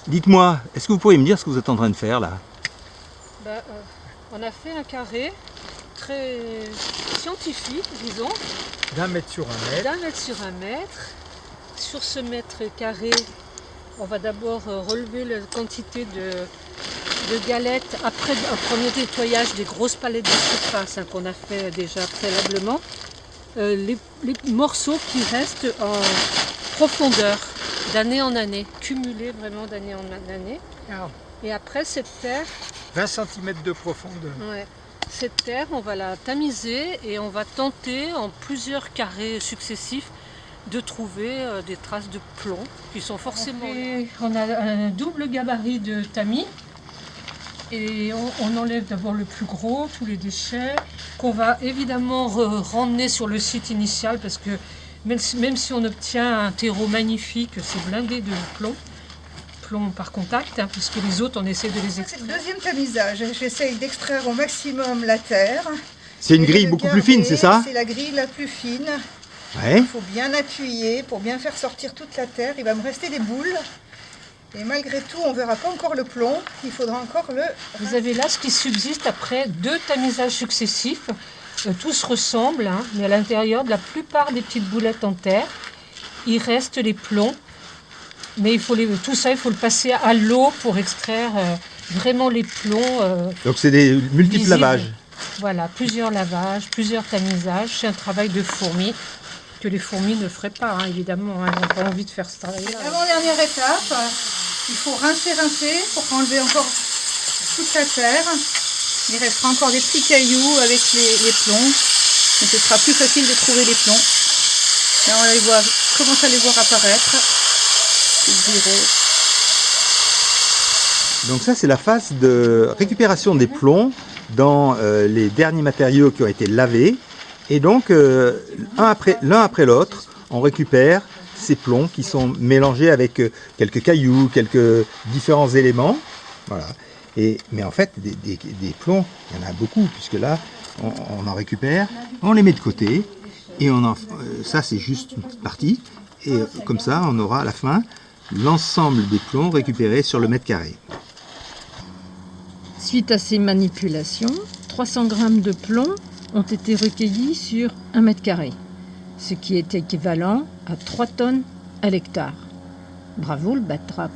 Dites-moi, est-ce que vous pourriez me dire ce que vous êtes en train de faire là? Bah, on a fait un carré très scientifique, disons, D'un mètre sur un mètre. d'un mètre sur un mètre. Sur ce mètre carré, on va d'abord relever la quantité de galettes après un premier nettoyage des grosses palettes de surface qu'on a fait déjà préalablement. Les morceaux qui restent en profondeur d'année en année, cumulés vraiment d'année en année. Ah, Et après cette terre, 20 cm de profondeur. ouais, cette terre, on va la tamiser et on va tenter en plusieurs carrés successifs de trouver des traces de plomb qui sont forcément... On a un double gabarit de tamis et on enlève d'abord le plus gros, tous les déchets, qu'on va évidemment ramener sur le site initial parce que même si on obtient un terreau magnifique, c'est blindé de plomb par contact, hein, puisque les autres, on essaie de les C'est extraire. le deuxième tamisage. J'essaye d'extraire au maximum la terre. C'est une Et grille de beaucoup plus garder, fine, c'est ça? C'est la grille la plus fine. Ouais. Il faut bien appuyer pour bien faire sortir toute la terre. Il va me rester des boules. Et malgré tout, on ne verra pas encore le plomb. Il faudra encore le... Vous avez là ce qui subsiste après 2 tamisages successifs. Tous ressemblent, hein, mais à l'intérieur de la plupart des petites boulettes en terre, il reste les plombs. Mais tout ça, il faut le passer à l'eau pour extraire vraiment les plombs. Donc c'est des multiples visibles. lavages. Voilà, plusieurs lavages, plusieurs tamisages. C'est un travail de fourmi que les fourmis ne feraient pas, hein, évidemment. Hein, elles n'ont pas envie de faire ce travail-là. Avant-dernière étape, il faut rincer pour enlever encore toute la terre. Il restera encore des petits cailloux avec les plombs. Donc ce sera plus facile de trouver les plombs. Là, on commence à les voir apparaître. Je dirais. Donc ça c'est la phase de récupération des plombs dans les derniers matériaux qui ont été lavés. Et donc l'un après l'autre, on récupère ces plombs qui sont mélangés avec quelques cailloux, quelques différents éléments. Voilà. Mais en fait, des plombs, il y en a beaucoup, puisque là, on en récupère, on les met de côté, et ça c'est juste une petite partie, et comme ça, on aura à la fin l'ensemble des plombs récupérés sur le mètre carré. Suite à ces manipulations, 300 grammes de plomb ont été recueillis sur 1 mètre carré, ce qui est équivalent à 3 tonnes à l'hectare. Bravo le batrape!